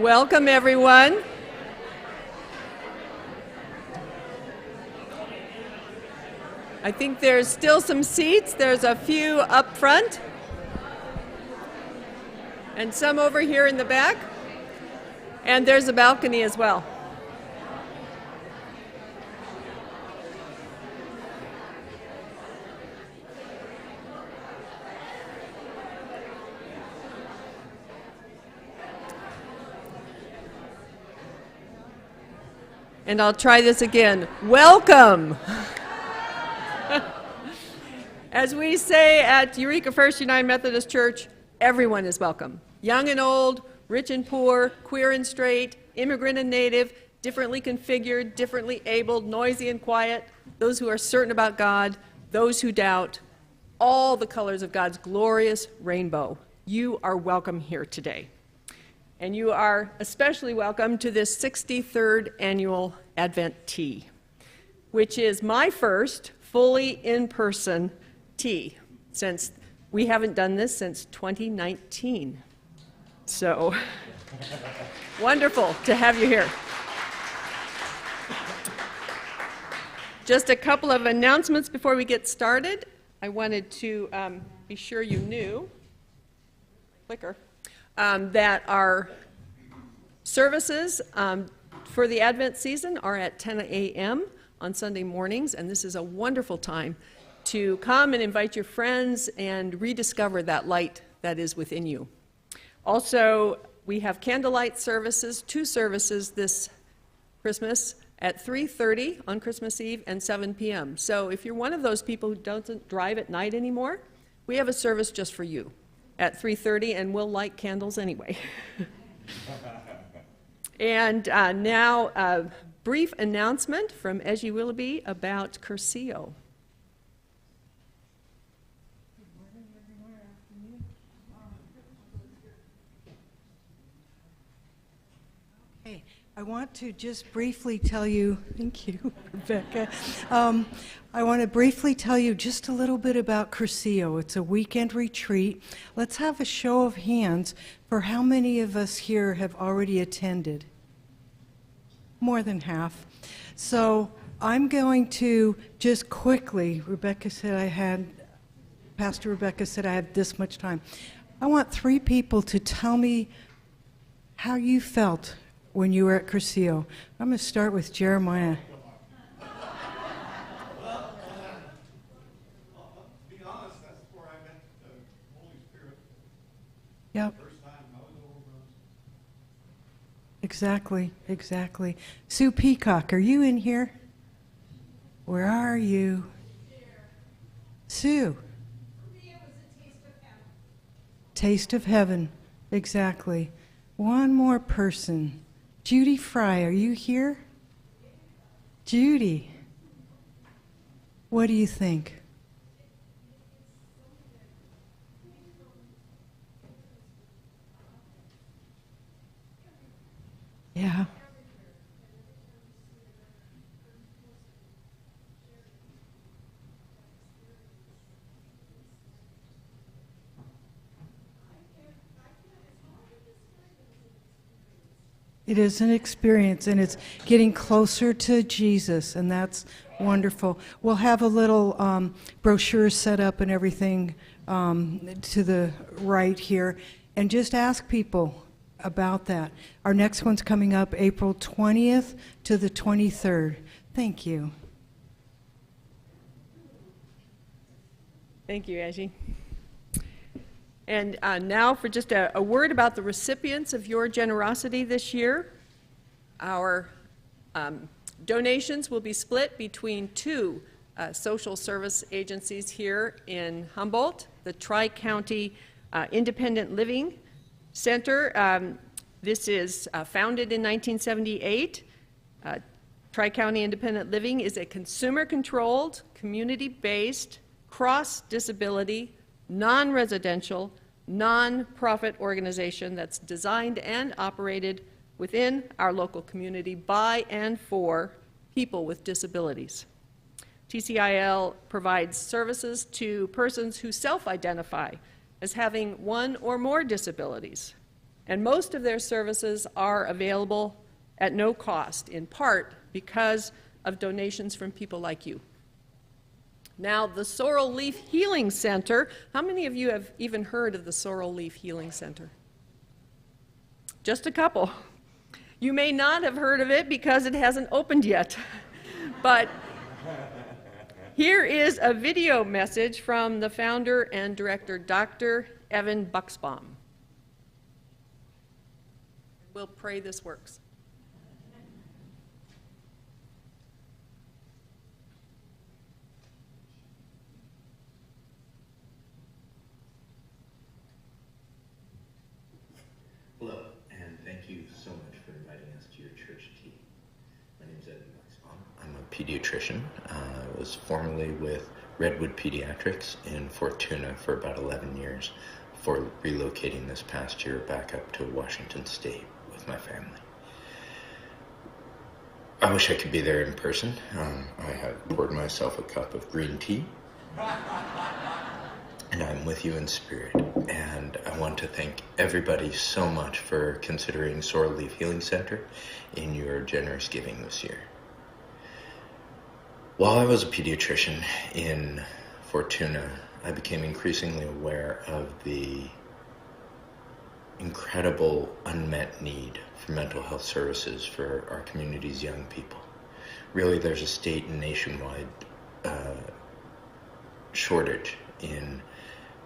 Welcome, everyone. I think there's still some seats. There's a few up front and some over here in the back. And there's a balcony as well. And I'll try this again. Welcome. As we say at Eureka First United Methodist Church, everyone is welcome. Young and old, rich and poor, queer and straight, immigrant and native, differently configured, differently abled, noisy and quiet, those who are certain about God, those who doubt, all the colors of God's glorious rainbow. You are welcome here today. And you are especially welcome to this 63rd annual Advent Tea, which is my first fully in-person tea, since we haven't done this since 2019. So, wonderful to have you here. Just a couple of announcements before we get started. I wanted to be sure you knew, that our services for the Advent season are at 10 a.m. on Sunday mornings, and this is a wonderful time to come and invite your friends and rediscover that light that is within you. Also, we have candlelight services, 2 services this Christmas at 3:30 on Christmas Eve and 7 p.m. So if you're one of those people who doesn't drive at night anymore, we have a service just for you at 3:30, and we'll light candles anyway. And now a brief announcement from Ezzy Willoughby about Curcio. Okay, I want to just briefly tell you, thank you, Rebecca. I want to briefly tell you just a little bit about Curcio. It's a weekend retreat. Let's have a show of hands for how many of us here have already attended. More than half. So I'm going to just quickly, Pastor Rebecca said I had this much time. I want 3 people to tell me how you felt when you were at Curcio. I'm going to start with Jeremiah. Well, I'll be honest, that's where I met the Holy Spirit. Yep. First time I was over. Exactly. Sue Peacock, are you in here? Where are you? Sue. For me, it was a taste of heaven. Taste of heaven, exactly. One more person. Judy Fry, are you here? Judy, what do you think? Yeah. It is an experience, and it's getting closer to Jesus, and that's wonderful. We'll have a little brochure set up and everything to the right here, and just ask people about that. Our next one's coming up April 20th to the 23rd. Thank you. Thank you, Ezzy. And now for just a word about the recipients of your generosity this year. Our donations will be split between 2 social service agencies here in Humboldt, the Tri-County Independent Living Center. This is founded in 1978. Tri-County Independent Living is a consumer-controlled, community-based, cross-disability, non-residential, non-profit organization that's designed and operated within our local community by and for people with disabilities. TCIL provides services to persons who self-identify as having one or more disabilities And most of their services are available at no cost, in part because of donations from people like you. Now, the Sorrel Leaf Healing Center, how many of you have even heard of the Sorrel Leaf Healing Center? Just a couple. You may not have heard of it because it hasn't opened yet. But here is a video message from the founder and director, Dr. Evan Buxbaum. We'll pray this works. Hello, and thank you so much for inviting us to your church tea. My name is Evan Buxbaum. I'm a pediatrician. I was formerly with Redwood Pediatrics in Fortuna for about 11 years before relocating this past year back up to Washington State with my family. I wish I could be there in person. I have poured myself a cup of green tea. And I'm with you in spirit, and I want to thank everybody so much for considering Sorrel Leaf Healing Center in your generous giving this year. While I was a pediatrician in Fortuna, I became increasingly aware of the incredible unmet need for mental health services for our community's young people. Really, there's a state and nationwide shortage in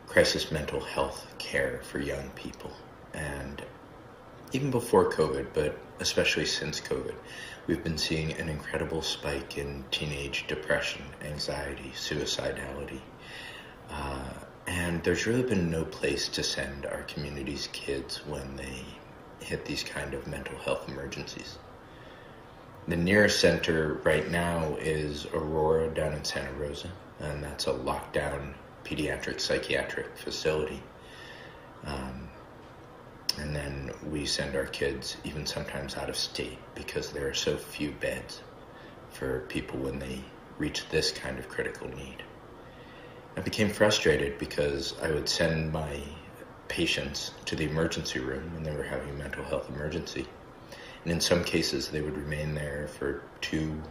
crisis mental health care for young people. And even before COVID, but especially since COVID, we've been seeing an incredible spike in teenage depression, anxiety, suicidality. And there's really been no place to send our community's kids when they hit these kind of mental health emergencies. The nearest center right now is Aurora down in Santa Rosa, and that's a lockdown pediatric psychiatric facility. And then we send our kids even sometimes out of state because there are so few beds for people when they reach this kind of critical need. I became frustrated because I would send my patients to the emergency room when they were having a mental health emergency. And in some cases, they would remain there for 2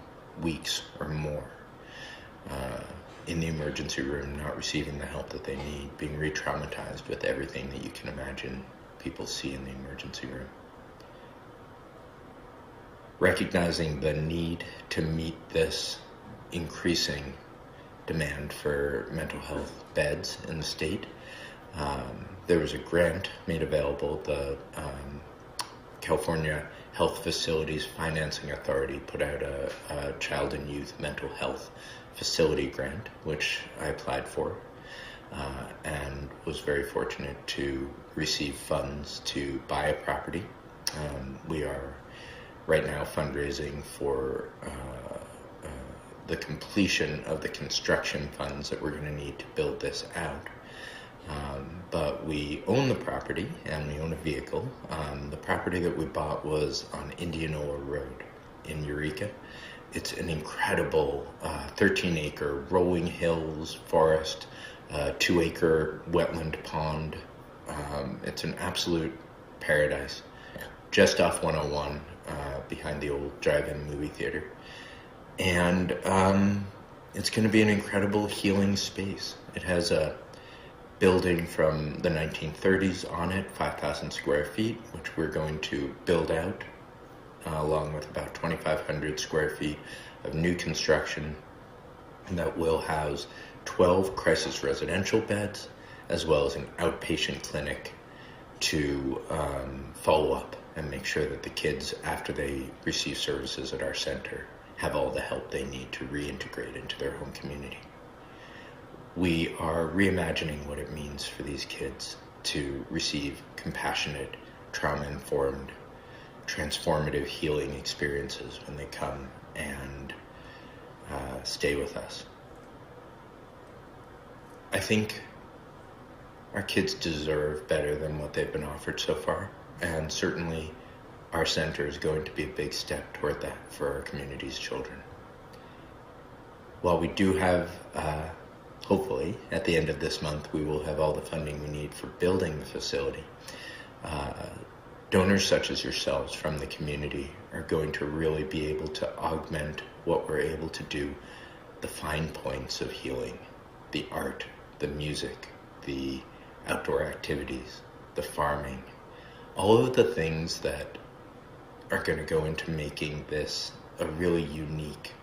weeks or more. In the emergency room, not receiving the help that they need, being re-traumatized with everything that you can imagine people see in the emergency room. Recognizing the need to meet this increasing demand for mental health beds in the state, there was a grant made available. The California Health Facilities Financing Authority put out a child and youth mental health facility grant, which I applied for, and was very fortunate to receive funds to buy a property. We are right now fundraising for the completion of the construction funds that we're going to need to build this out. But we own the property and we own a vehicle. The property that we bought was on Indianola Road in Eureka. It's an incredible 13-acre rolling hills forest, 2-acre wetland pond. It's an absolute paradise, just off 101 behind the old drive-in movie theater. And it's going to be an incredible healing space. It has a building from the 1930s on it, 5,000 square feet, which we're going to build out, along with about 2,500 square feet of new construction that will house 12 crisis residential beds, as well as an outpatient clinic to follow up and make sure that the kids, after they receive services at our center, have all the help they need to reintegrate into their home community. We are reimagining what it means for these kids to receive compassionate, trauma-informed, transformative healing experiences when they come and stay with us. I think our kids deserve better than what they've been offered so far, and certainly our center is going to be a big step toward that for our community's children. While we do have, hopefully, at the end of this month, we will have all the funding we need for building the facility. donors such as yourselves from the community are going to really be able to augment what we're able to do, the fine points of healing, the art, the music, the outdoor activities, the farming, all of the things that are going to go into making this a really unique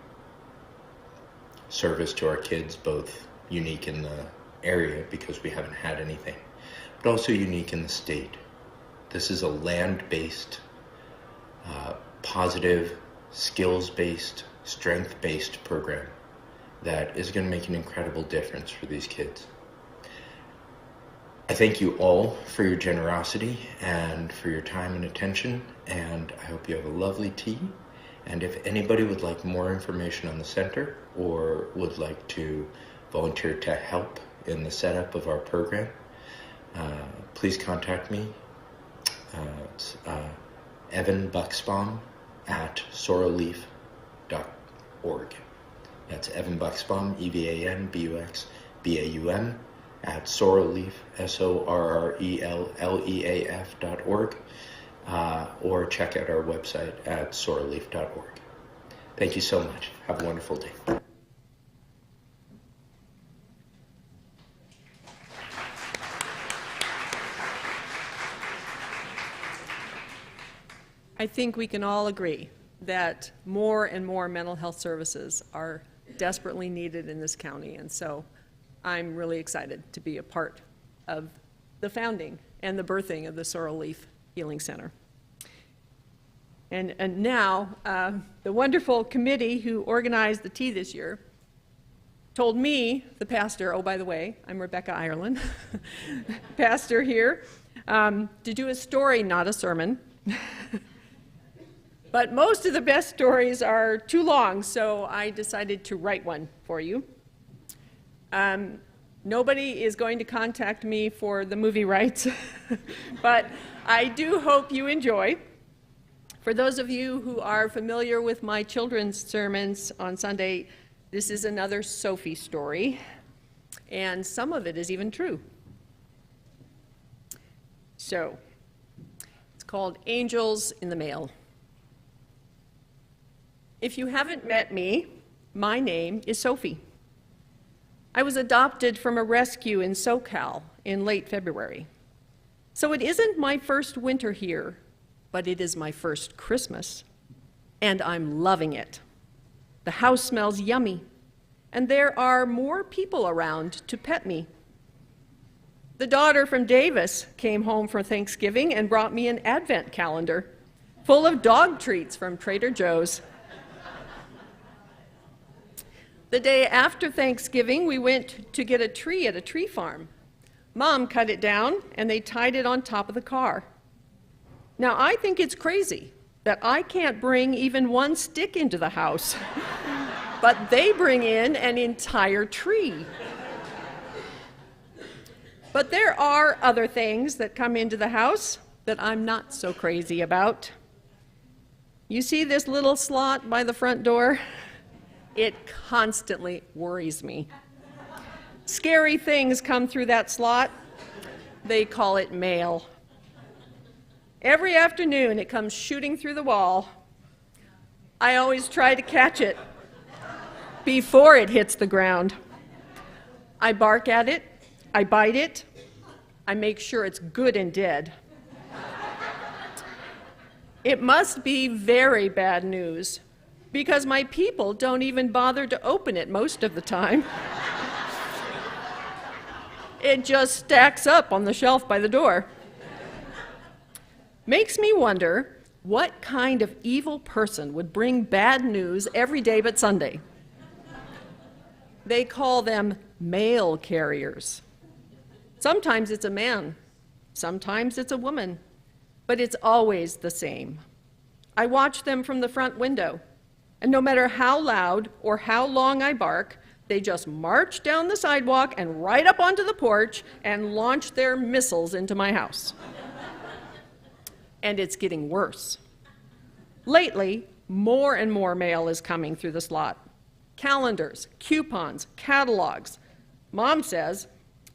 service to our kids, both unique in the area because we haven't had anything, but also unique in the state. This is a land-based, positive, skills-based, strength-based program that is going to make an incredible difference for these kids. I thank you all for your generosity and for your time and attention, and I hope you have a lovely tea. And if anybody would like more information on the center or would like to volunteer to help in the setup of our program, please contact me. It's Evan Bucksbaum at sorrelleaf.org. That's Evan Bucksbaum, EVANBUXBAUM, at sorrelleaf, SORRELLEAF.org, or check out our website at sorrelleaf.org. Thank you so much. Have a wonderful day. I think we can all agree that more and more mental health services are desperately needed in this county, and so I'm really excited to be a part of the founding and the birthing of the Sorrel Leaf Healing Center. And now, the wonderful committee who organized the tea this year told me, the pastor, oh, by the way, I'm Rebecca Ireland, pastor here, to do a story, not a sermon. But most of the best stories are too long, so I decided to write one for you. Nobody is going to contact me for the movie rights, but I do hope you enjoy. For those of you who are familiar with my children's sermons on Sunday, this is another Sophie story, and some of it is even true. So, it's called Angels in the Mail. If you haven't met me, my name is Sophie. I was adopted from a rescue in SoCal in late February. So it isn't my first winter here, but it is my first Christmas, and I'm loving it. The house smells yummy, and there are more people around to pet me. The daughter from Davis came home for Thanksgiving and brought me an advent calendar full of dog treats from Trader Joe's. The day after Thanksgiving, we went to get a tree at a tree farm. Mom cut it down, and they tied it on top of the car. Now, I think it's crazy that I can't bring even one stick into the house, but they bring in an entire tree. But there are other things that come into the house that I'm not so crazy about. You see this little slot by the front door? It constantly worries me. Scary things come through that slot. They call it mail. Every afternoon it comes shooting through the wall. I always try to catch it before it hits the ground. I bark at it, I bite it, I make sure it's good and dead. It must be very bad news, because my people don't even bother to open it most of the time. It just stacks up on the shelf by the door. Makes me wonder what kind of evil person would bring bad news every day but Sunday. They call them mail carriers. Sometimes it's a man, sometimes it's a woman, but it's always the same. I watch them from the front window. And no matter how loud or how long I bark, they just march down the sidewalk and right up onto the porch and launch their missiles into my house. And it's getting worse. Lately, more and more mail is coming through the slot. Calendars, coupons, catalogs. Mom says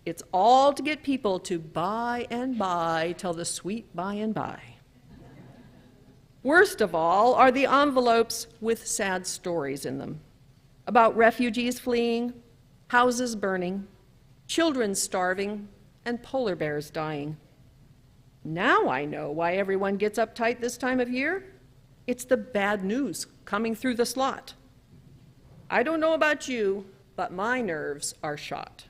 it's all to get people to buy and buy till the sweet by and by. Worst of all are the envelopes with sad stories in them about refugees fleeing, houses burning, children starving, and polar bears dying. Now I know why everyone gets uptight this time of year. It's the bad news coming through the slot. I don't know about you, but my nerves are shot.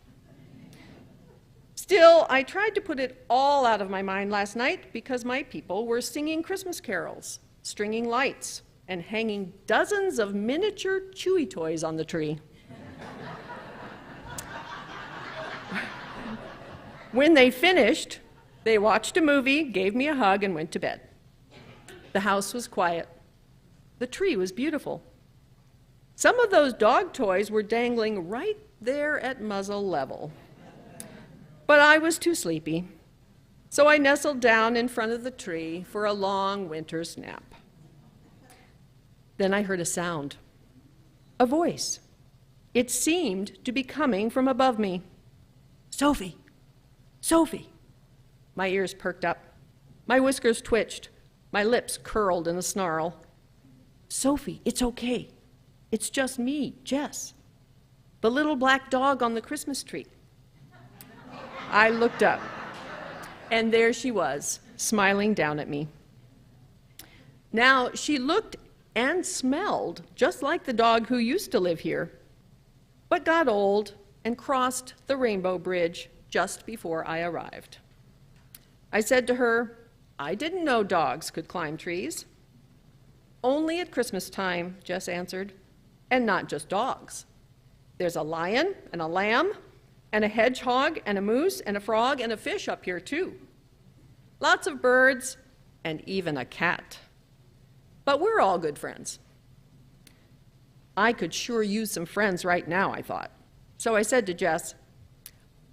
Still, I tried to put it all out of my mind last night because my people were singing Christmas carols, stringing lights, and hanging dozens of miniature Chewy toys on the tree. When they finished, they watched a movie, gave me a hug, and went to bed. The house was quiet. The tree was beautiful. Some of those dog toys were dangling right there at muzzle level. But I was too sleepy, so I nestled down in front of the tree for a long winter's nap. Then I heard a sound, a voice. It seemed to be coming from above me. "Sophie, Sophie." My ears perked up. My whiskers twitched. My lips curled in a snarl. "Sophie, it's okay. It's just me, Jess, the little black dog on the Christmas tree." I looked up, and there she was, smiling down at me. Now, she looked and smelled just like the dog who used to live here, but got old and crossed the Rainbow Bridge just before I arrived. I said to her, "I didn't know dogs could climb trees." "Only at Christmas time," Jess answered, "and not just dogs. There's a lion and a lamb and a hedgehog and a moose and a frog and a fish up here too. Lots of birds and even a cat. But we're all good friends." I could sure use some friends right now, I thought. So I said to Jess,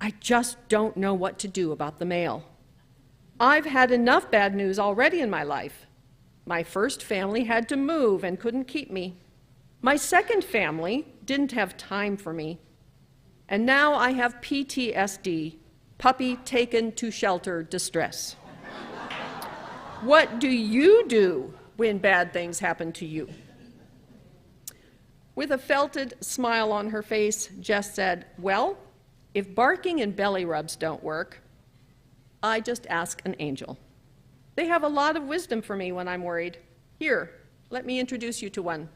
"I just don't know what to do about the mail. I've had enough bad news already in my life. My first family had to move and couldn't keep me. My second family didn't have time for me. And now I have PTSD, puppy taken to shelter distress. What do you do when bad things happen to you?" With a felted smile on her face, Jess said, "Well, if barking and belly rubs don't work, I just ask an angel. They have a lot of wisdom for me when I'm worried. Here, let me introduce you to one."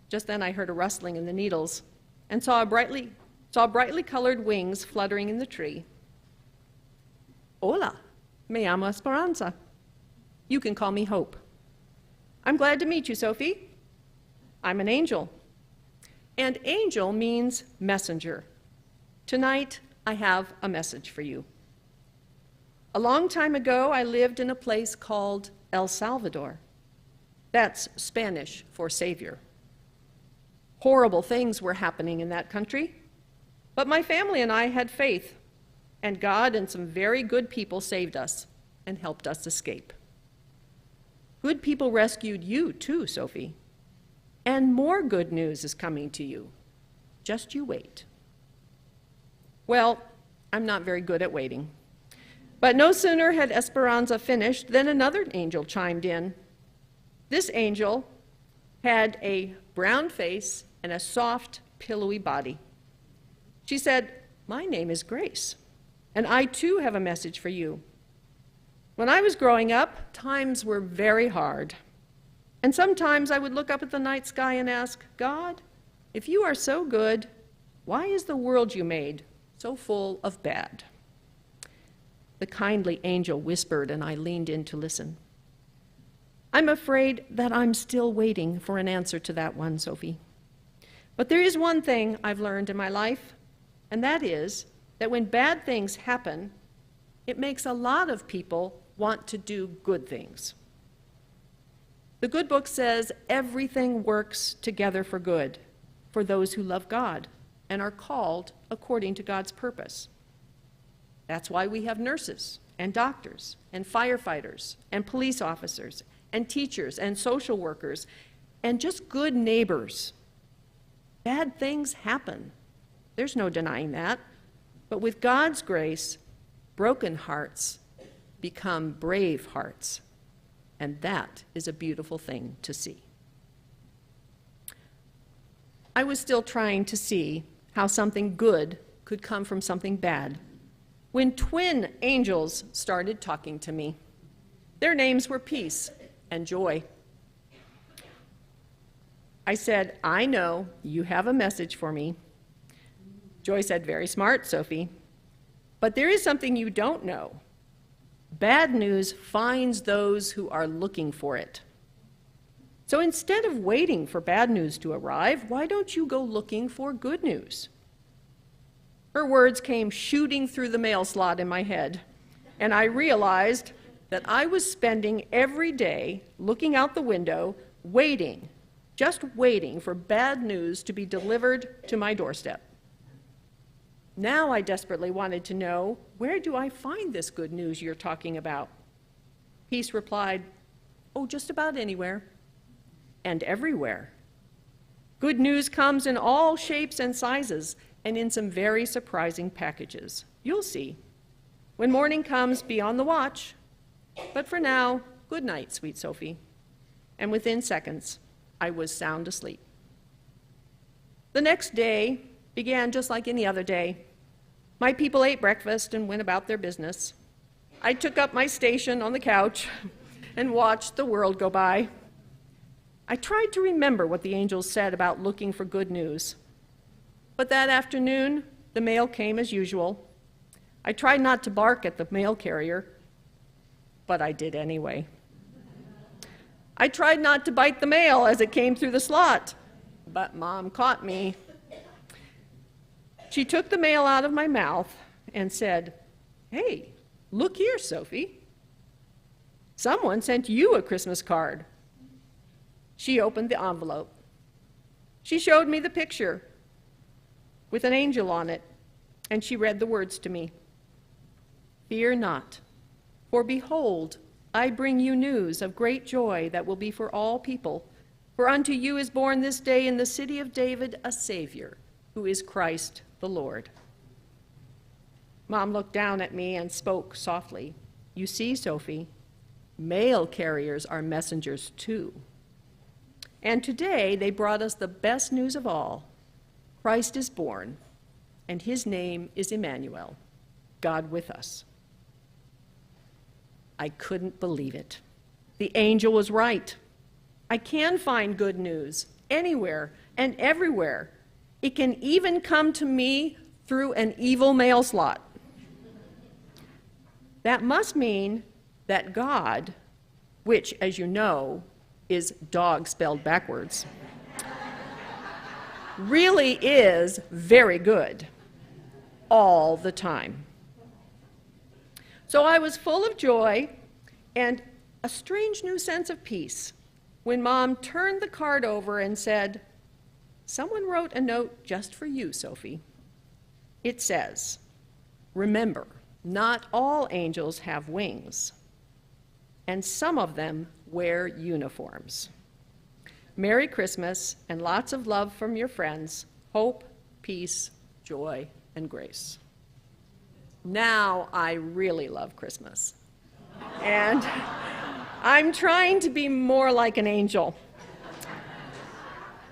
Just then I heard a rustling in the needles and saw brightly colored wings fluttering in the tree. "Hola, me llamo Esperanza. You can call me Hope. I'm glad to meet you, Sophie. I'm an angel. And angel means messenger. Tonight, I have a message for you. A long time ago, I lived in a place called El Salvador. That's Spanish for Savior. Horrible things were happening in that country, but my family and I had faith, and God and some very good people saved us and helped us escape. Good people rescued you too, Sophie. And more good news is coming to you. Just you wait." Well, I'm not very good at waiting. But no sooner had Esperanza finished than another angel chimed in. This angel had a brown face and a soft, pillowy body. She said, "My name is Grace, and I too have a message for you. When I was growing up, times were very hard. And sometimes I would look up at the night sky and ask, 'God, if you are so good, why is the world you made so full of bad?'" The kindly angel whispered, and I leaned in to listen. "I'm afraid that I'm still waiting for an answer to that one, Sophie. But there is one thing I've learned in my life, and that is that when bad things happen, it makes a lot of people want to do good things. The good book says everything works together for good for those who love God and are called according to God's purpose. That's why we have nurses and doctors and firefighters and police officers and teachers and social workers and just good neighbors. Bad things happen. There's no denying that. But with God's grace, broken hearts become brave hearts. and that is a beautiful thing to see. I was still trying to see how something good could come from something bad when twin angels started talking to me. Their names were Peace and Joy. I said, "I know you have a message for me." Joy said, "Very smart, Sophie. But there is something you don't know. Bad news finds those who are looking for it. So instead of waiting for bad news to arrive, why don't you go looking for good news?" Her words came shooting through the mail slot in my head, and I realized that I was spending every day looking out the window, waiting, just waiting for bad news to be delivered to my doorstep. Now I desperately wanted to know, where do I find this good news you're talking about? Peace replied, "Oh, just about anywhere and everywhere. Good news comes in all shapes and sizes and in some very surprising packages. You'll see. When morning comes, be on the watch. But for now, good night, sweet Sophie." And within seconds, I was sound asleep. The next day began just like any other day. My people ate breakfast and went about their business. I took up my station on the couch and watched the world go by. I tried to remember what the angels said about looking for good news. But that afternoon, the mail came as usual. I tried not to bark at the mail carrier, but I did anyway. I tried not to bite the mail as it came through the slot, but Mom caught me. She took the mail out of my mouth and said, "Hey, look here, Sophie. Someone sent you a Christmas card." She opened the envelope. She showed me the picture with an angel on it, and she read the words to me. "Fear not, for behold, I bring you news of great joy that will be for all people. For unto you is born this day in the city of David a Savior, who is Christ the Lord." Mom looked down at me and spoke softly. "You see, Sophie, mail carriers are messengers too. And today they brought us the best news of all. Christ is born, and his name is Emmanuel, God with us." I couldn't believe it. The angel was right. I can find good news anywhere and everywhere. It can even come to me through an evil mail slot. That must mean that God, which, as you know, is dog spelled backwards, really is very good all the time. So I was full of joy and a strange new sense of peace when Mom turned the card over and said, "Someone wrote a note just for you, Sophie. It says, 'Remember, not all angels have wings, and some of them wear uniforms. Merry Christmas and lots of love from your friends, Hope, Peace, Joy, and Grace.'" Now I really love Christmas. And I'm trying to be more like an angel.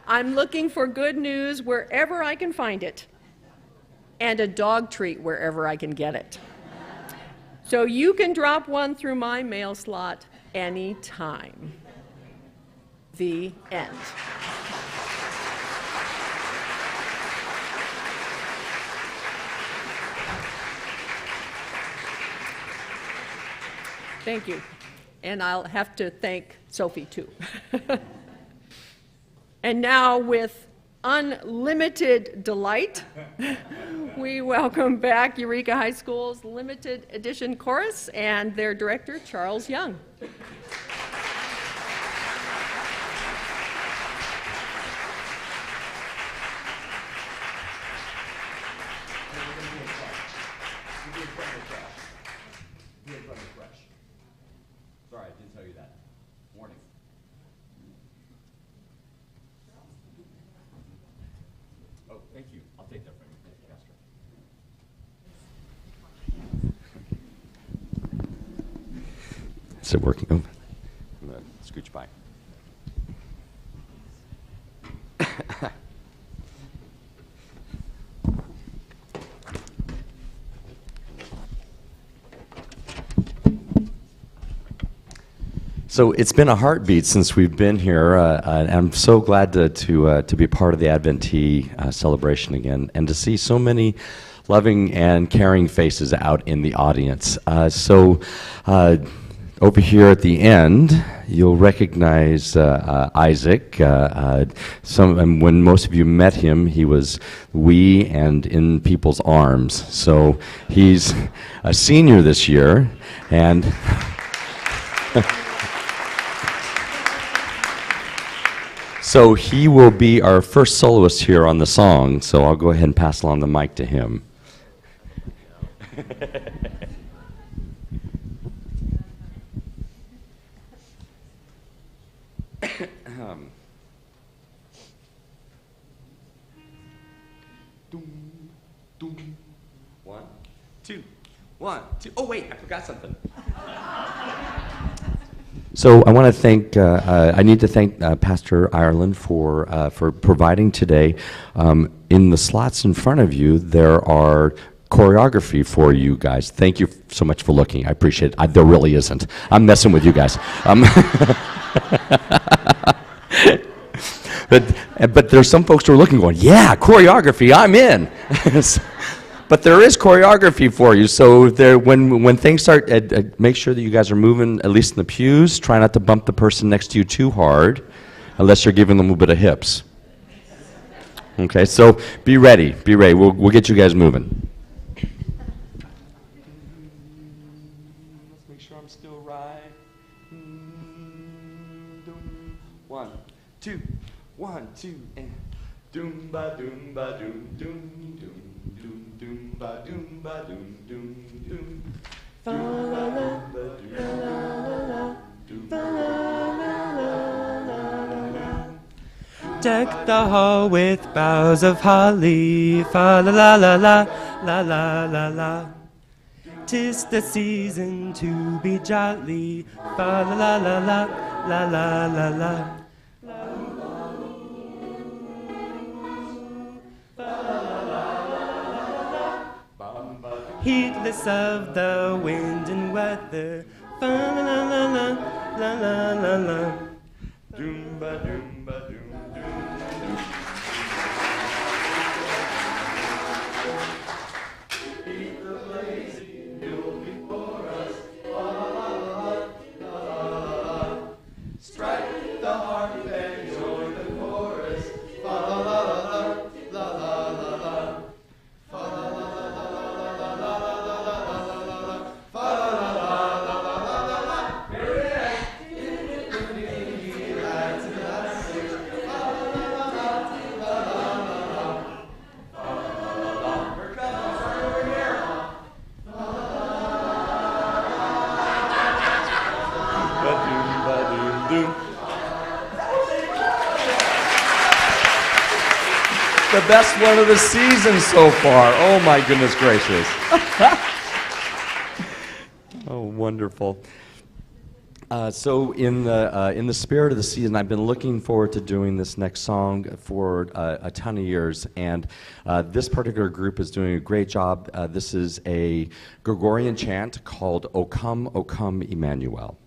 I'm looking for good news wherever I can find it, and a dog treat wherever I can get it. So you can drop one through my mail slot anytime. The end. Thank you. And I'll have to thank Sophie, too. And now, with unlimited delight, we welcome back Eureka High School's limited edition chorus and their director, Charles Young. Sorry, I didn't tell you that. Warning. Oh, thank you. I'll take that from you. Thank you, Pastor. Is it working? Oh, scooch by. So it's been a heartbeat since we've been here, and I'm so glad to be part of the Adventee celebration again, and to see so many loving and caring faces out in the audience. Over here at the end, you'll recognize Isaac. And when most of you met him, he was wee and in people's arms. So he's a senior this year, and so he will be our first soloist here on the song, so I'll go ahead and pass along the mic to him. One, two. Oh, wait, I forgot something. So I want to thank, I need to thank Pastor Ireland for providing today. In the slots in front of you, there are choreography for you guys. Thank you so much for looking. I appreciate it. There really isn't. I'm messing with you guys. But there's some folks who are looking going, yeah, choreography, I'm in. But there is choreography for you, so when things start, make sure that you guys are moving, at least in the pews. Try not to bump the person next to you too hard, unless you're giving them a little bit of hips. Okay, so be ready, be ready. We'll get you guys moving. Let's make sure I'm still right. 1, 2, 1, 2, and doom ba doom ba doom doom doom. Doom ba doom ba doom doom doom. Fa la la la la la. Deck the hall with boughs of holly. Fa la la la la la la la la. 'Tis the season to be jolly. Fa la la la la la la la la. Heedless of the wind and weather, fa la la la la la la la la. Doom ba doom ba doom doom. Beat the blazing hill before us, la la la la la la. Strike the harp and join the chorus, fa la la la la la la la. Fa la la. The best one of the season so far. Oh my goodness gracious. Oh, wonderful. So in the spirit of the season, I've been looking forward to doing this next song for a ton of years, and this particular group is doing a great job. This is a Gregorian chant called O Come, Emmanuel.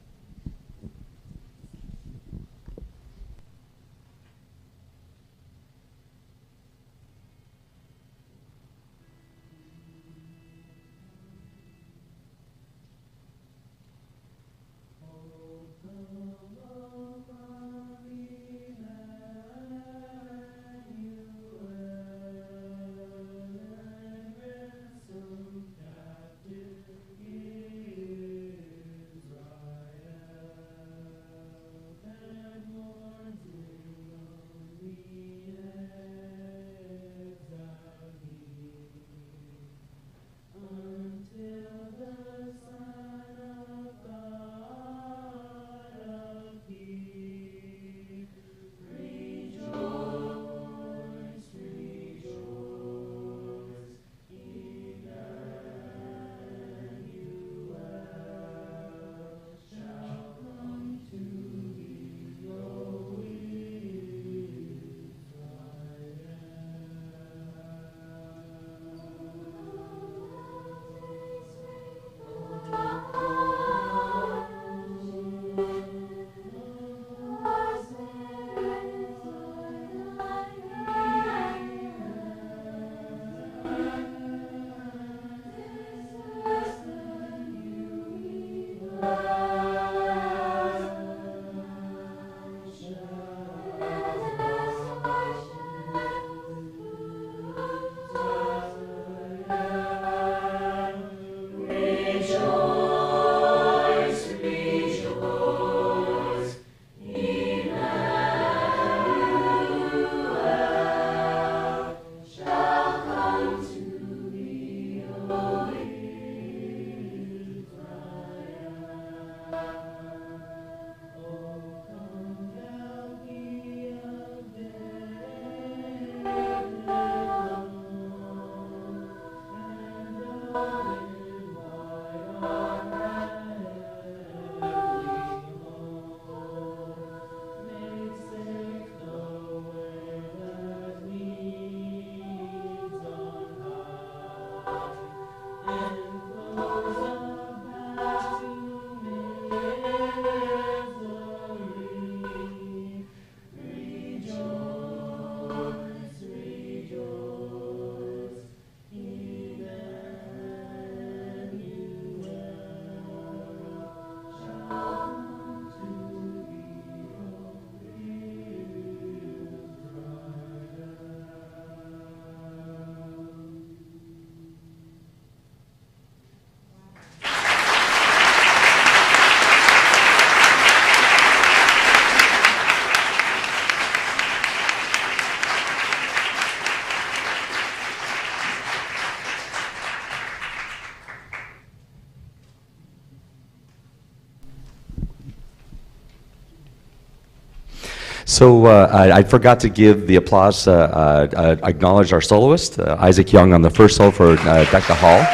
So I forgot to give the applause, acknowledge our soloist, Isaac Young on the first solo for Becca Hall.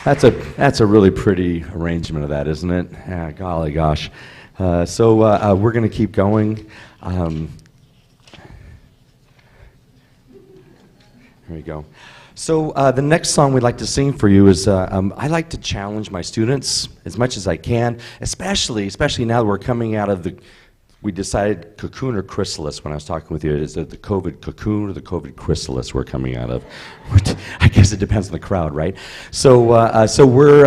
That's a really pretty arrangement of that, isn't it? Yeah, golly gosh. So we're going to keep going. Here we go. So the next song we'd like to sing for you is, I like to challenge my students as much as I can, especially now that we're coming out of we decided cocoon or chrysalis when I was talking with you. Is it the COVID cocoon or the COVID chrysalis we're coming out of? I guess it depends on the crowd, right? So we're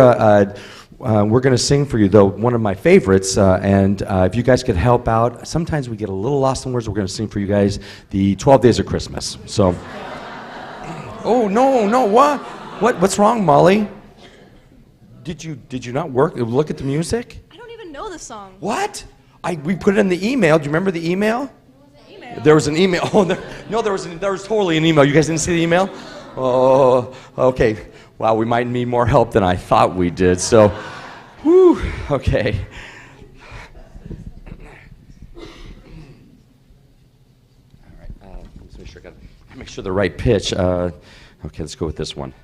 going to sing for you, though, one of my favorites, and if you guys could help out, sometimes we get a little lost in words. We're going to sing for you guys the 12 Days of Christmas. So, oh, no, what? What's wrong, Molly? Did you not look at the music? I don't even know the song. What? We put it in the email. Do you remember the email? There was an email. Oh, there was totally an email. You guys didn't see the email? Oh, okay. Wow, we might need more help than I thought we did. So, whew, okay. All right. Let's make sure the right pitch. Okay, let's go with this one.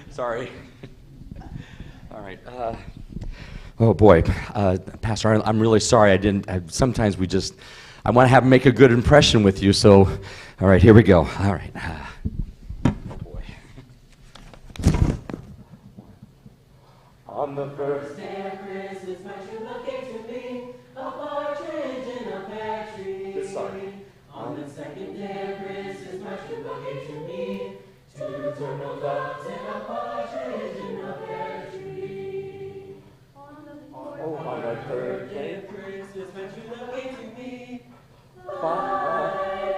Sorry. All right. Oh boy, Pastor, I'm really sorry. Sometimes I want to make a good impression with you. So, all right, here we go. All right. Oh boy. On the first day of Christmas, my true love gave to me a partridge in a pear tree. Good song. On the second day of Christmas, my true love gave to me two turtle doves and a partridge in a pear tree. On the third day of Christmas, my true love gave to me five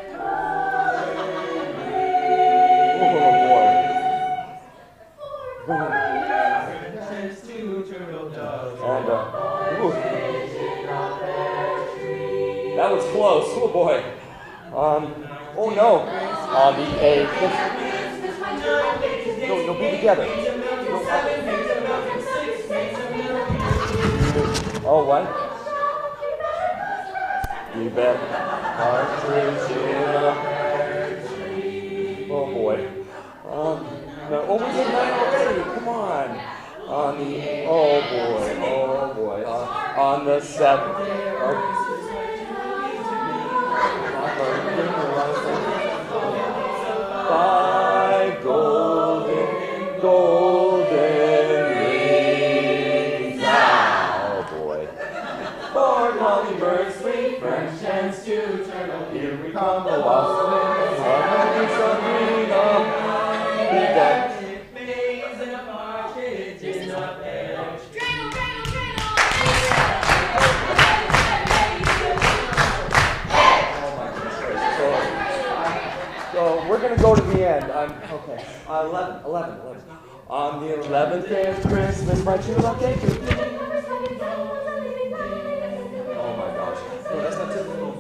partridges, two turtle doves, and a partridge in a pear tree. That was close. Oh boy. Oh no. On the eighth. No, be together. Oh, what? You bet. Partridge in a pear tree. Oh, boy. No, we did nine already. Come on. On the, oh, boy. On the seventh. Five golden rings. Oh boy. Four hummingbirds, three French hens, two turtles. Here we come, the wasp. Maize and a partridge in a pear tree. So we're going to go to the end. Okay. 11. On the 11th day of Christmas, my true love gave to me. Oh my gosh. No, that's not typical.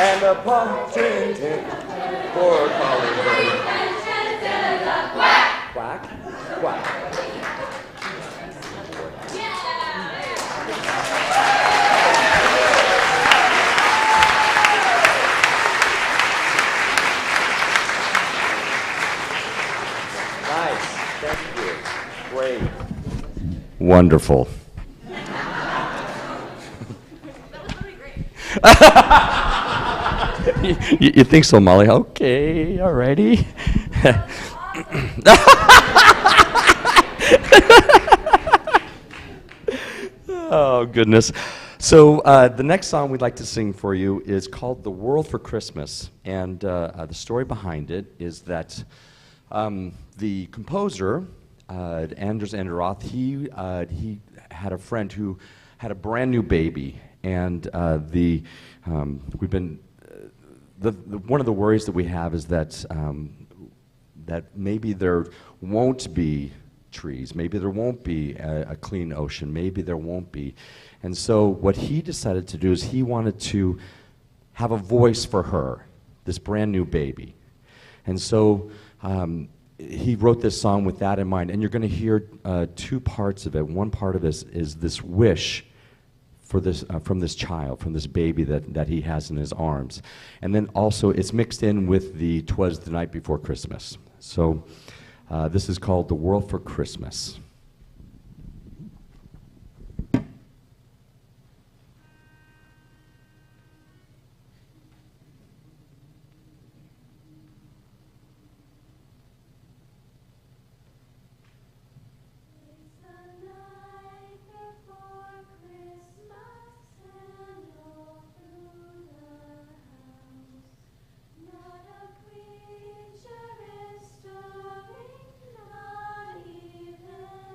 And a partridge for a calling bird. Quack, quack. Nice, thank you. Great. Wonderful. That was really great. You think so, Molly? Okay, alrighty. Oh, goodness. So the next song we'd like to sing for you is called "The World for Christmas." And the story behind it is that the composer, Anders Anderoth, he had a friend who had a brand new baby. And we've been, one of the worries that we have is that, that maybe there won't be trees, maybe there won't be a clean ocean, maybe there won't be. And so what he decided to do is he wanted to have a voice for her, this brand new baby. And so he wrote this song with that in mind. And you're going to hear two parts of it. One part of this is this wish for this, from this child, from this baby that he has in his arms. And then also it's mixed in with the "'Twas the Night Before Christmas." So this is called "The World for Christmas." Not a creature is stirring, not even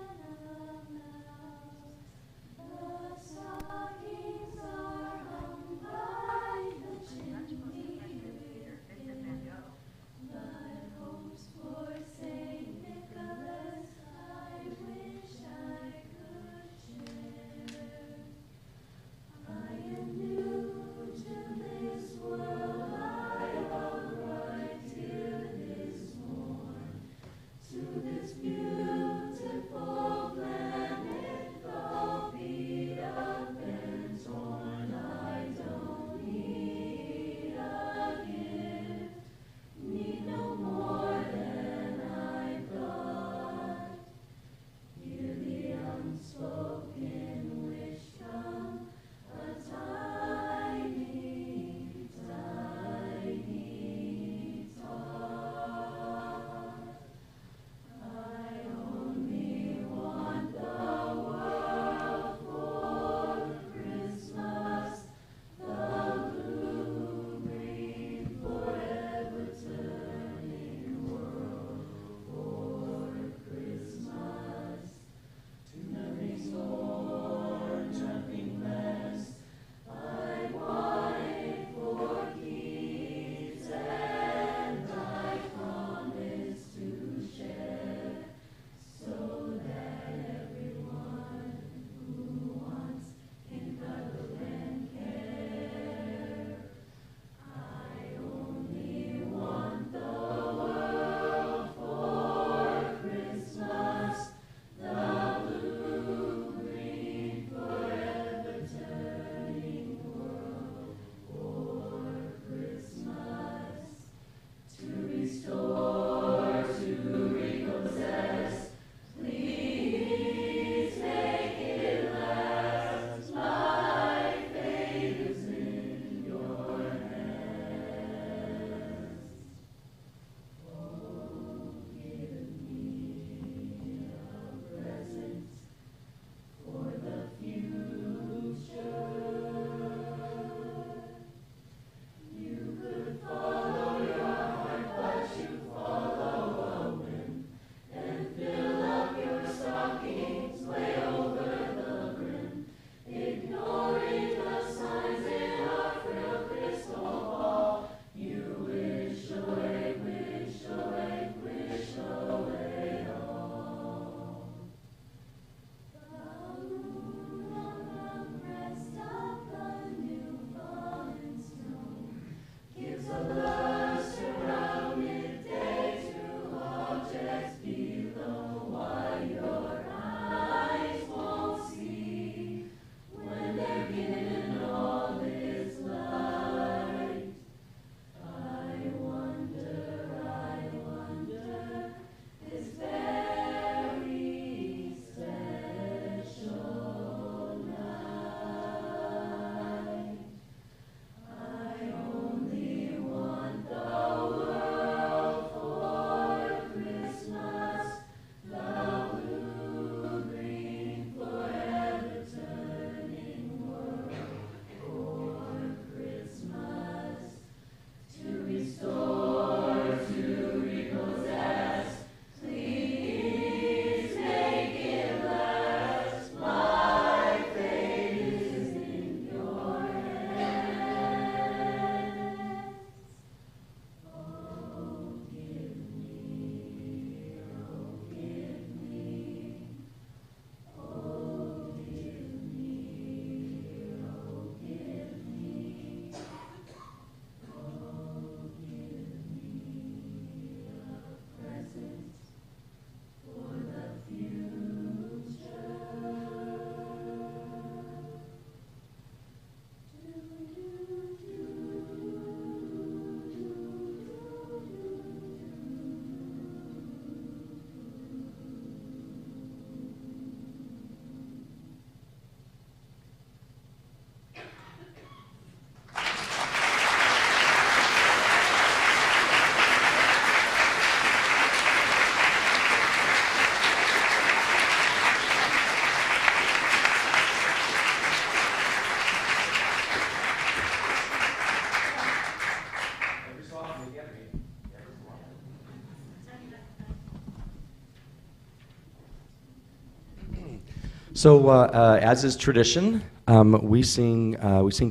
So, as is tradition, we sing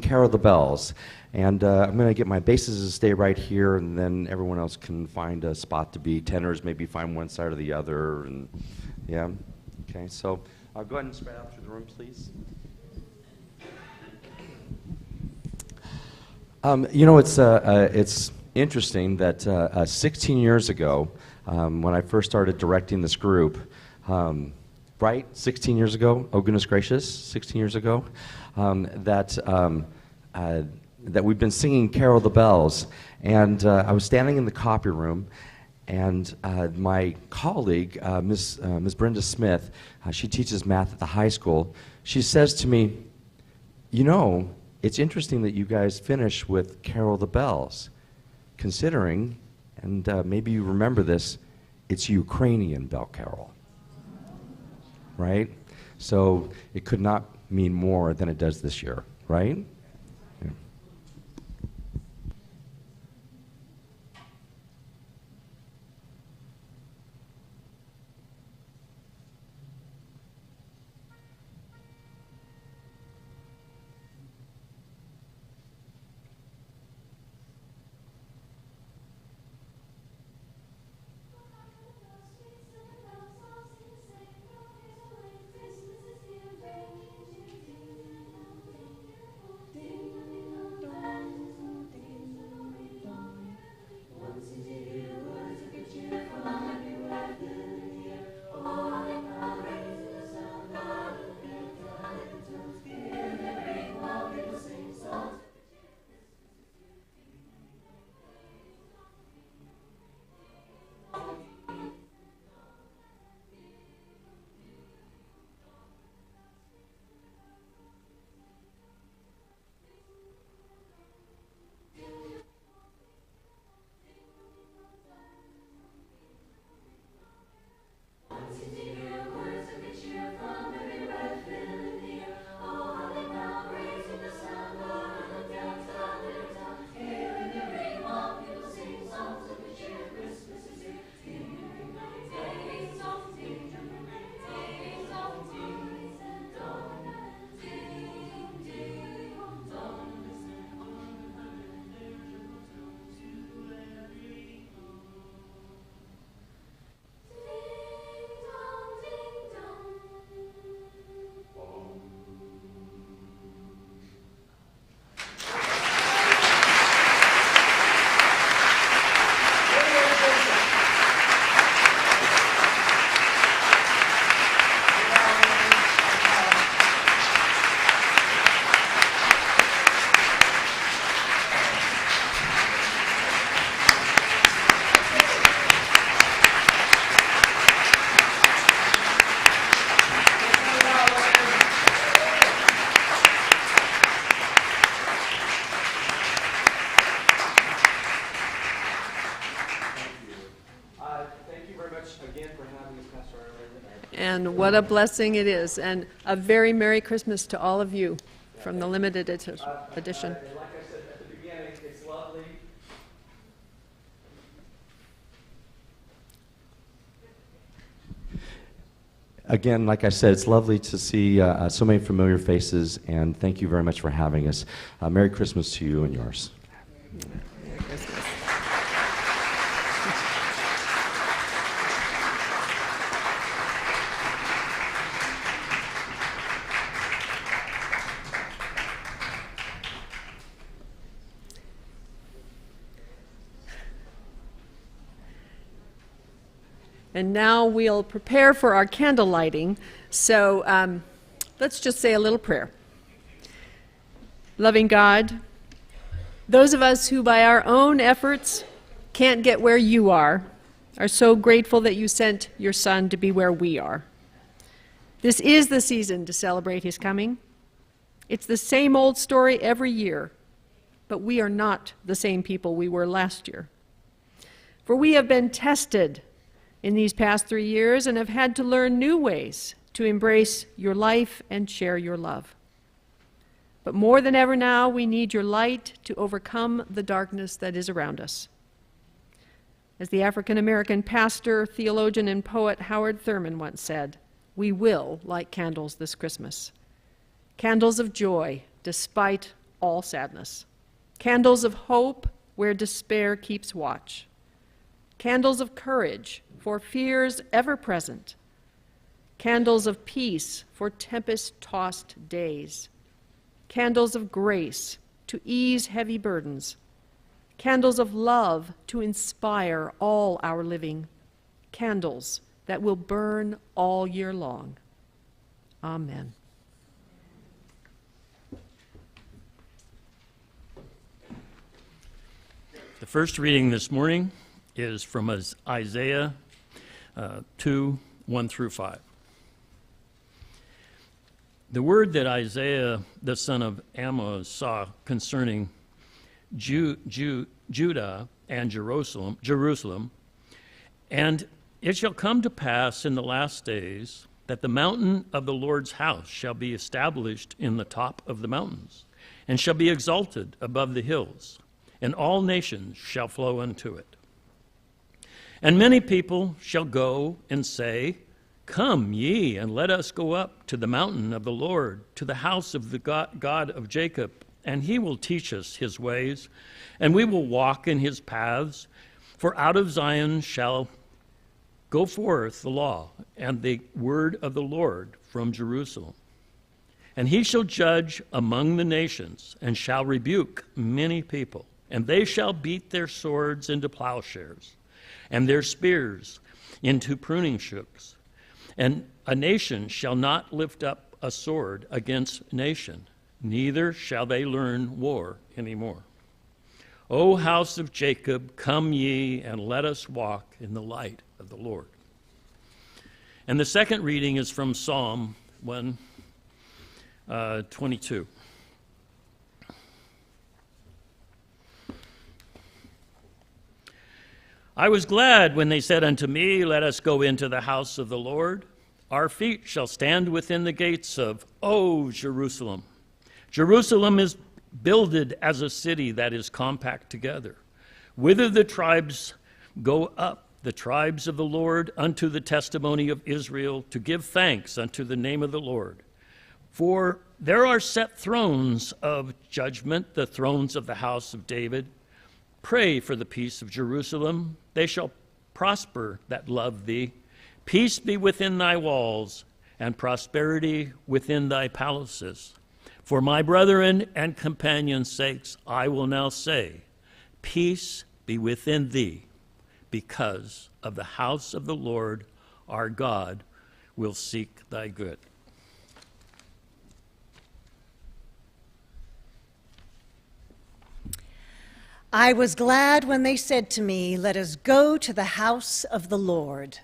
"Carol the Bells," and I'm going to get my basses to stay right here, and then everyone else can find a spot to be. Tenors maybe find one side or the other, and yeah. Okay, so I'll go ahead and spread out through the room, please. It's interesting that 16 years ago, when I first started directing this group. Right, 16 years ago. Oh goodness gracious, 16 years ago, that we've been singing "Carol the Bells," and I was standing in the copy room, and my colleague, Miss Brenda Smith, she teaches math at the high school. She says to me, "You know, it's interesting that you guys finish with "Carol the Bells," considering, and maybe you remember this, it's Ukrainian bell carol." Right? So it could not mean more than it does this year, right? Yeah. And what a blessing it is. And a very Merry Christmas to all of you from the limited edition. Like I said at the beginning, it's lovely. Again, like I said, it's lovely to see so many familiar faces, and thank you very much for having us. Merry Christmas to you and yours. Merry Christmas. And now we'll prepare for our candle lighting. So let's just say a little prayer. Loving God, those of us who by our own efforts can't get where you are so grateful that you sent your Son to be where we are. This is the season to celebrate his coming. It's the same old story every year, but we are not the same people we were last year. For we have been tested in these past 3 years and have had to learn new ways to embrace your life and share your love. But more than ever now, we need your light to overcome the darkness that is around us. As the African-American pastor, theologian, and poet Howard Thurman once said, we will light candles this Christmas. Candles of joy, despite all sadness. Candles of hope where despair keeps watch. Candles of courage for fears ever present. Candles of peace for tempest-tossed days. Candles of grace to ease heavy burdens. Candles of love to inspire all our living. Candles that will burn all year long. Amen. The first reading this morning is from Isaiah 2, 1 through 5. The word that Isaiah, the son of Amoz, saw concerning Judah and Jerusalem, and it shall come to pass in the last days that the mountain of the Lord's house shall be established in the top of the mountains, and shall be exalted above the hills, and all nations shall flow unto it. And many people shall go and say, Come ye, and let us go up to the mountain of the Lord, to the house of the God of Jacob, and he will teach us his ways, and we will walk in his paths. For out of Zion shall go forth the law and the word of the Lord from Jerusalem. And he shall judge among the nations, and shall rebuke many people. And they shall beat their swords into plowshares, and their spears into pruning hooks. And a nation shall not lift up a sword against nation, neither shall they learn war anymore. O house of Jacob, come ye, and let us walk in the light of the Lord. And the second reading is from Psalm 122. I was glad when they said unto me, Let us go into the house of the Lord. Our feet shall stand within the gates of, O Jerusalem. Jerusalem is builded as a city that is compact together. Whither the tribes go up, the tribes of the Lord, unto the testimony of Israel, to give thanks unto the name of the Lord. For there are set thrones of judgment, the thrones of the house of David. Pray for the peace of Jerusalem. They shall prosper that love thee. Peace be within thy walls, and prosperity within thy palaces. For my brethren and companions' sakes, I will now say, Peace be within thee, because of the house of the Lord our God will seek thy good. I was glad when they said to me, Let us go to the house of the Lord.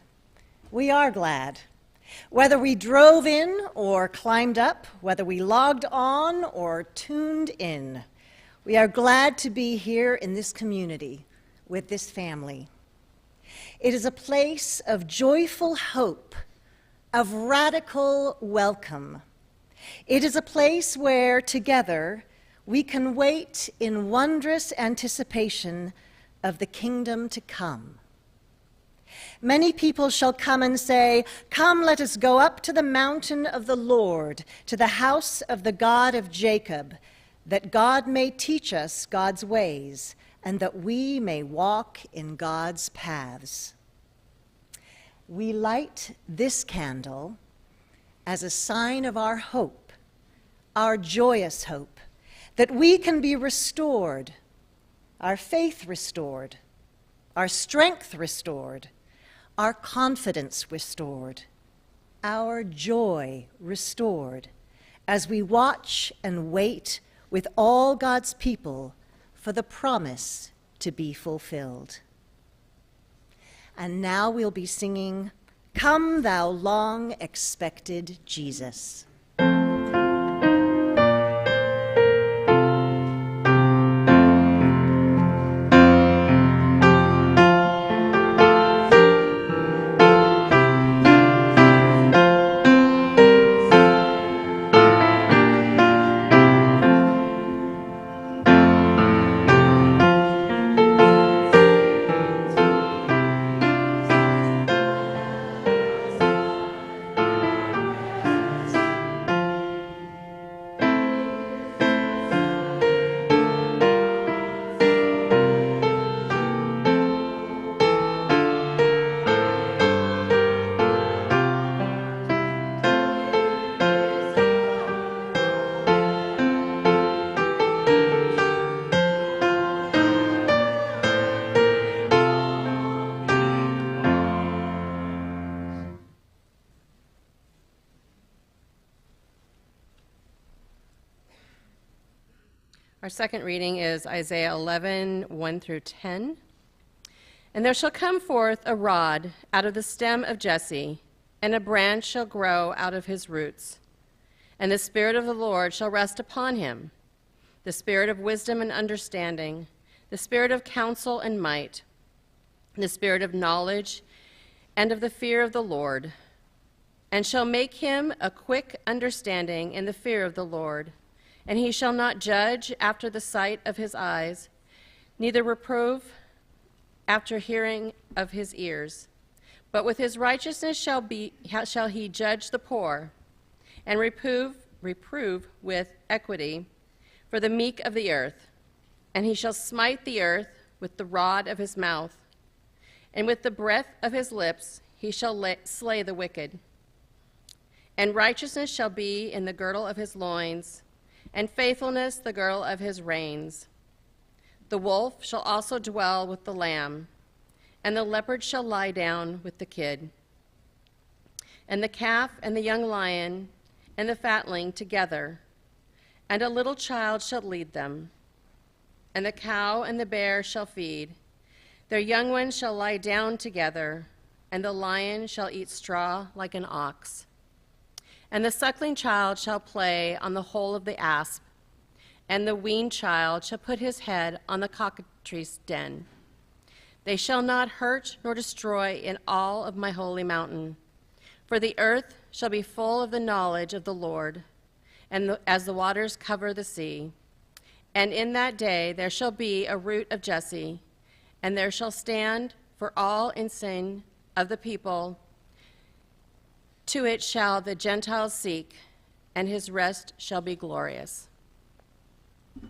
We are glad. Whether we drove in or climbed up, whether we logged on or tuned in, we are glad to be here in this community with this family. It is a place of joyful hope, of radical welcome. It is a place where together we can wait in wondrous anticipation of the kingdom to come. Many people shall come and say, Come, let us go up to the mountain of the Lord, to the house of the God of Jacob, that God may teach us God's ways, and that we may walk in God's paths. We light this candle as a sign of our hope, our joyous hope, that we can be restored, our faith restored, our strength restored, our confidence restored, our joy restored, as we watch and wait with all God's people for the promise to be fulfilled. And now we'll be singing, Come Thou Long-Expected Jesus. Our second reading is Isaiah 11, 1 through 10. And there shall come forth a rod out of the stem of Jesse, and a branch shall grow out of his roots. And the Spirit of the Lord shall rest upon him, the Spirit of wisdom and understanding, the Spirit of counsel and might, the Spirit of knowledge and of the fear of the Lord, and shall make him a quick understanding in the fear of the Lord. And he shall not judge after the sight of his eyes, neither reprove after hearing of his ears. But with his righteousness shall he judge the poor, and reprove with equity for the meek of the earth. And he shall smite the earth with the rod of his mouth, and with the breath of his lips he shall slay the wicked. And righteousness shall be in the girdle of his loins, and faithfulness the girdle of his reins. The wolf shall also dwell with the lamb, and the leopard shall lie down with the kid. And the calf and the young lion and the fatling together, and a little child shall lead them. And the cow and the bear shall feed. Their young ones shall lie down together, and the lion shall eat straw like an ox. And the suckling child shall play on the hole of the asp, and the weaned child shall put his head on the cockatrice's den. They shall not hurt nor destroy in all of my holy mountain, for the earth shall be full of the knowledge of the Lord, and as the waters cover the sea. And in that day there shall be a root of Jesse, and there shall stand for all in sin of the people. To it shall the Gentiles seek, and his rest shall be glorious.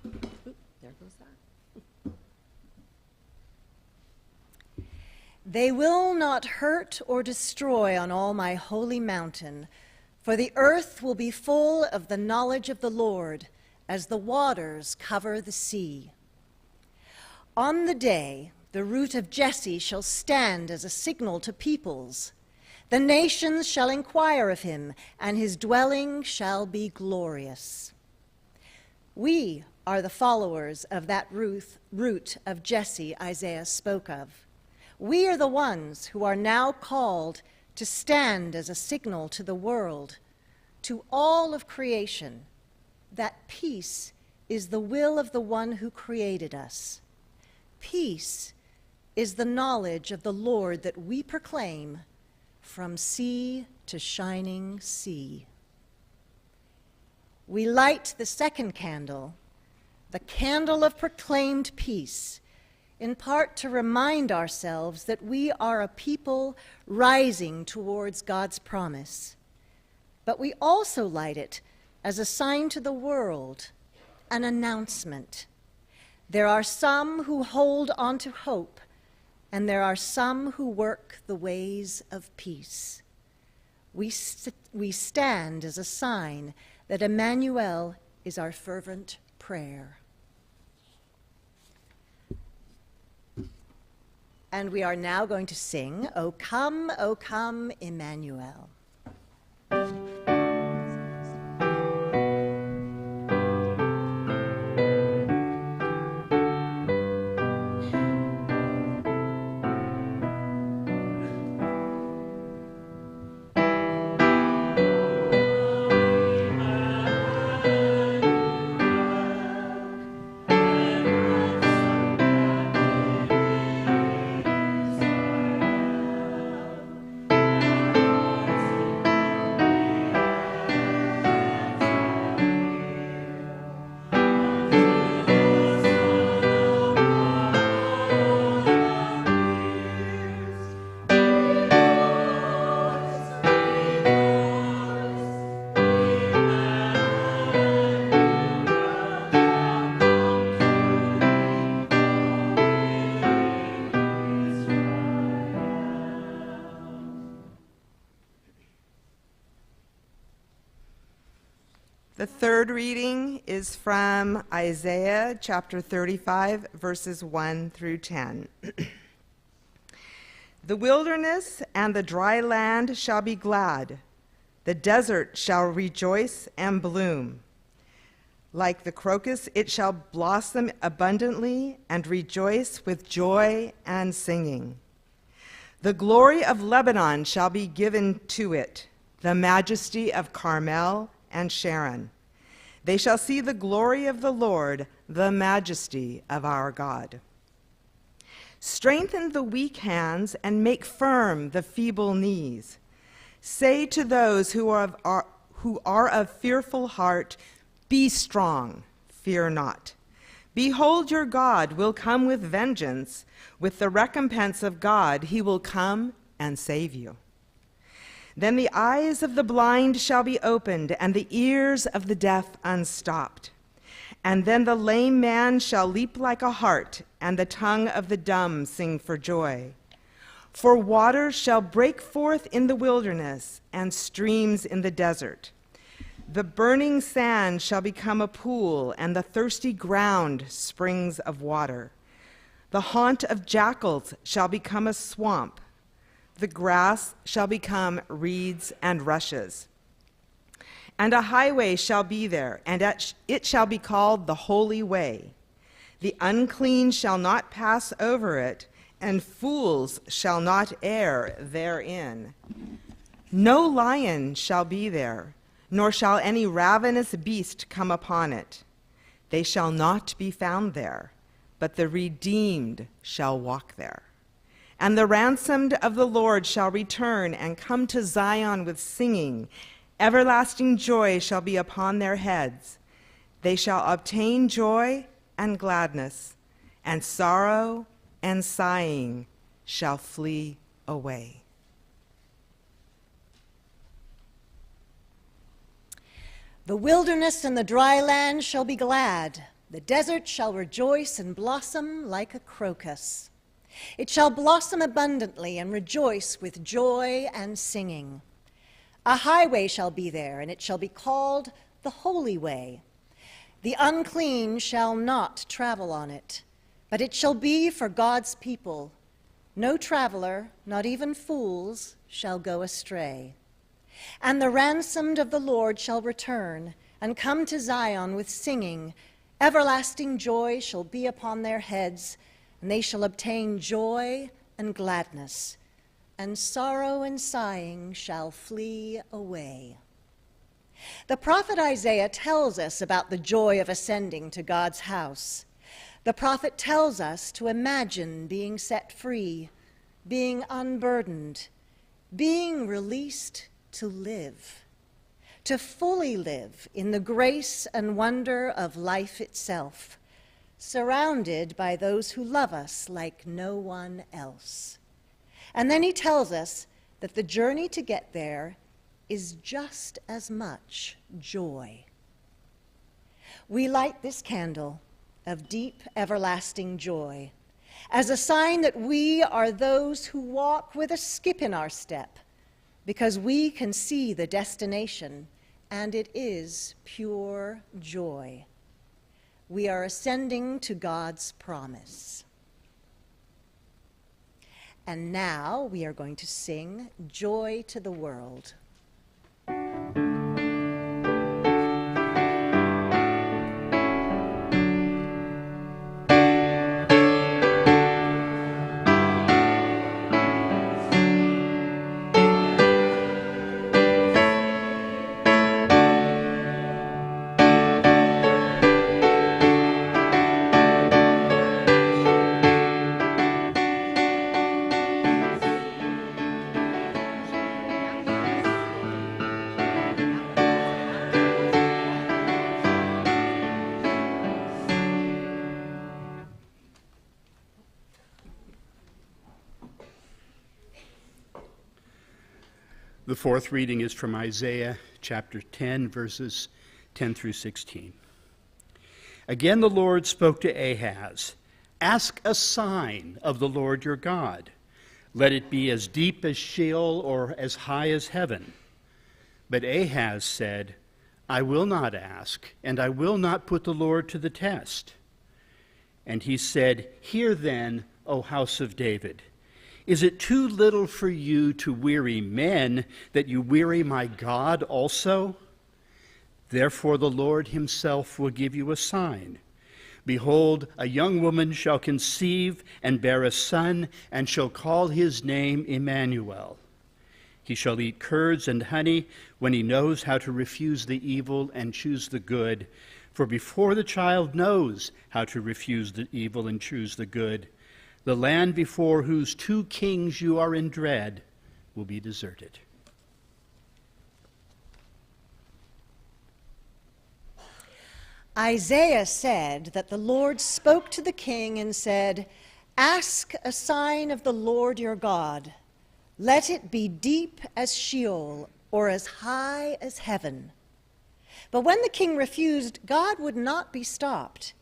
There goes that. They will not hurt or destroy on all my holy mountain, for the earth will be full of the knowledge of the Lord, as the waters cover the sea. On the day the root of Jesse shall stand as a signal to peoples. The nations shall inquire of him, and his dwelling shall be glorious. We are the followers of that root of Jesse Isaiah spoke of. We are the ones who are now called to stand as a signal to the world, to all of creation, that peace is the will of the one who created us. Peace is the knowledge of the Lord that we proclaim from sea to shining sea. We light the second candle, the candle of proclaimed peace, in part to remind ourselves that we are a people rising towards God's promise. But we also light it as a sign to the world, an announcement. There are some who hold on to hope, and there are some who work the ways of peace. We stand as a sign that Emmanuel is our fervent prayer. And we are now going to sing, O come, Emmanuel. The third reading is from Isaiah chapter 35, verses 1 through 10. The wilderness and the dry land shall be glad. The desert shall rejoice and bloom. Like the crocus, it shall blossom abundantly and rejoice with joy and singing. The glory of Lebanon shall be given to it, the majesty of Carmel and Sharon. They shall see the glory of the Lord, the majesty of our God. Strengthen the weak hands and make firm the feeble knees. Say to those who are of fearful heart, be strong, fear not. Behold, your God will come with vengeance. With the recompense of God, he will come and save you. Then the eyes of the blind shall be opened, and the ears of the deaf unstopped. And then the lame man shall leap like a hart, and the tongue of the dumb sing for joy. For waters shall break forth in the wilderness, and streams in the desert. The burning sand shall become a pool, and the thirsty ground springs of water. The haunt of jackals shall become a swamp. The grass shall become reeds and rushes. And a highway shall be there, and it shall be called the Holy Way. The unclean shall not pass over it, and fools shall not err therein. No lion shall be there, nor shall any ravenous beast come upon it. They shall not be found there, but the redeemed shall walk there. And the ransomed of the Lord shall return and come to Zion with singing. Everlasting joy shall be upon their heads. They shall obtain joy and gladness, and sorrow and sighing shall flee away. The wilderness and the dry land shall be glad. The desert shall rejoice and blossom like a crocus. It shall blossom abundantly and rejoice with joy and singing. A highway shall be there, and it shall be called the Holy Way. The unclean shall not travel on it, but it shall be for God's people. No traveler, not even fools, shall go astray. And the ransomed of the Lord shall return and come to Zion with singing. Everlasting joy shall be upon their heads, and they shall obtain joy and gladness, and sorrow and sighing shall flee away. The prophet Isaiah tells us about the joy of ascending to God's house. The prophet tells us to imagine being set free, being unburdened, being released to live, to fully live in the grace and wonder of life itself, surrounded by those who love us like no one else. And then he tells us that the journey to get there is just as much joy. We light this candle of deep, everlasting joy as a sign that we are those who walk with a skip in our step, because we can see the destination, and it is pure joy. We are ascending to God's promise. And now we are going to sing Joy to the World. The fourth reading is from Isaiah chapter 10, verses 10 through 16. Again the Lord spoke to Ahaz, "Ask a sign of the Lord your God. Let it be as deep as Sheol or as high as heaven." But Ahaz said, "I will not ask, and I will not put the Lord to the test." And he said, "Hear then, O house of David. Is it too little for you to weary men, that you weary my God also? Therefore the Lord himself will give you a sign. Behold, a young woman shall conceive and bear a son, and shall call his name Emmanuel. He shall eat curds and honey when he knows how to refuse the evil and choose the good. For before the child knows how to refuse the evil and choose the good, the land before whose 2 kings you are in dread will be deserted. Isaiah said that the Lord spoke to the king and said, "Ask a sign of the Lord your God. Let it be deep as Sheol or as high as heaven." But when the king refused, God would not be stopped.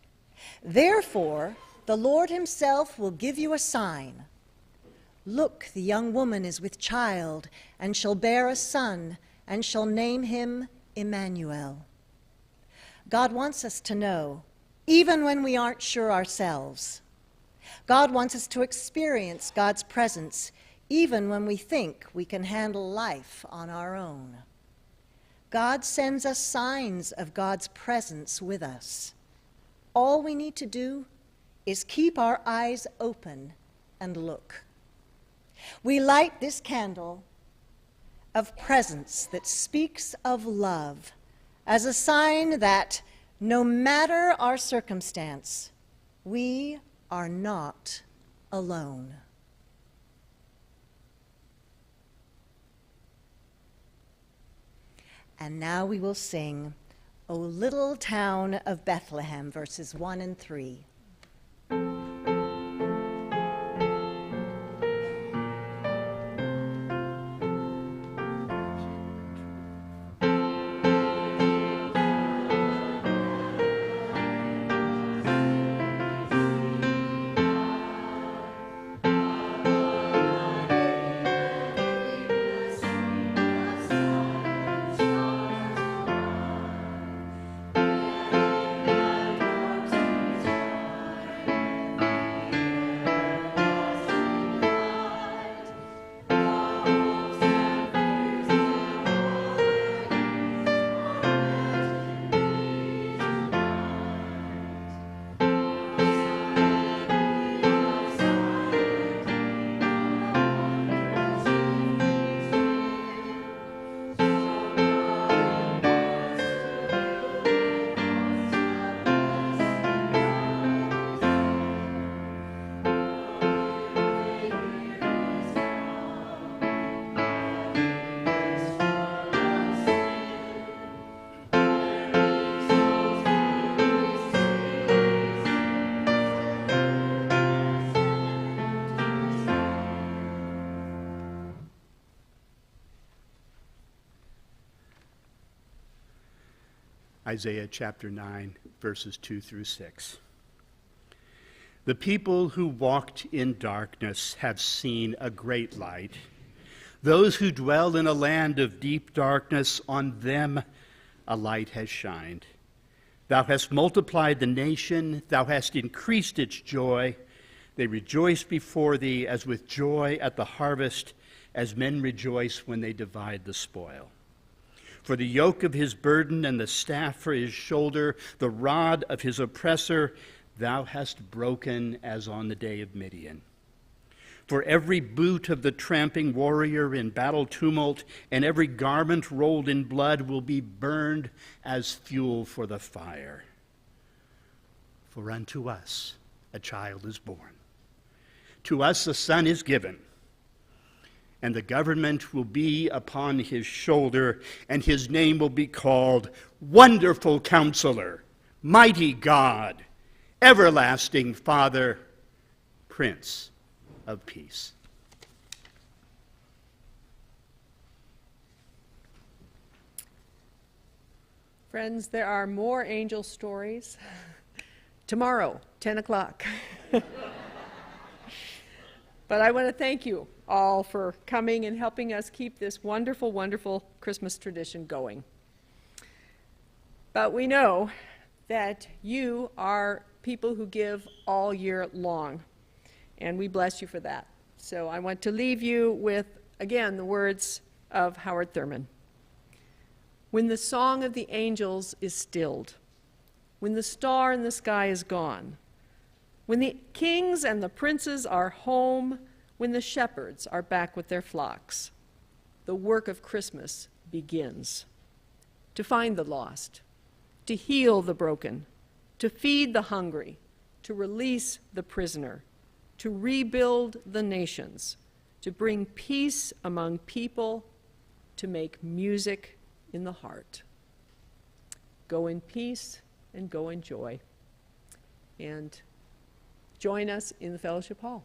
Therefore, the Lord himself will give you a sign. Look, the young woman is with child and shall bear a son and shall name him Emmanuel. God wants us to know, even when we aren't sure ourselves. God wants us to experience God's presence, even when we think we can handle life on our own. God sends us signs of God's presence with us. All we need to do is keep our eyes open and look. We light this candle of presence that speaks of love as a sign that no matter our circumstance, we are not alone. And now we will sing, O Little Town of Bethlehem, verses 1 and 3. Isaiah chapter 9, verses 2 through 6. The people who walked in darkness have seen a great light. Those who dwell in a land of deep darkness, on them a light has shined. Thou hast multiplied the nation, thou hast increased its joy. They rejoice before thee as with joy at the harvest, as men rejoice when they divide the spoil. For the yoke of his burden and the staff for his shoulder, the rod of his oppressor, thou hast broken as on the day of Midian. For every boot of the tramping warrior in battle tumult and every garment rolled in blood will be burned as fuel for the fire. For unto us a child is born. To us a son is given, and the government will be upon his shoulder, and his name will be called Wonderful Counselor, Mighty God, Everlasting Father, Prince of Peace. Friends, there are more angel stories tomorrow, 10 o'clock. But I want to thank you all for coming and helping us keep this wonderful, wonderful Christmas tradition going. But we know that you are people who give all year long, and we bless you for that. So I want to leave you with, again, the words of Howard Thurman. when the song of the angels is stilled, when the star in the sky is gone, when the kings and the princes are home, when the shepherds are back with their flocks, the work of Christmas begins. To find the lost, to heal the broken, to feed the hungry, to release the prisoner, to rebuild the nations, to bring peace among people, to make music in the heart. Go in peace and go in joy. And join us in the fellowship hall.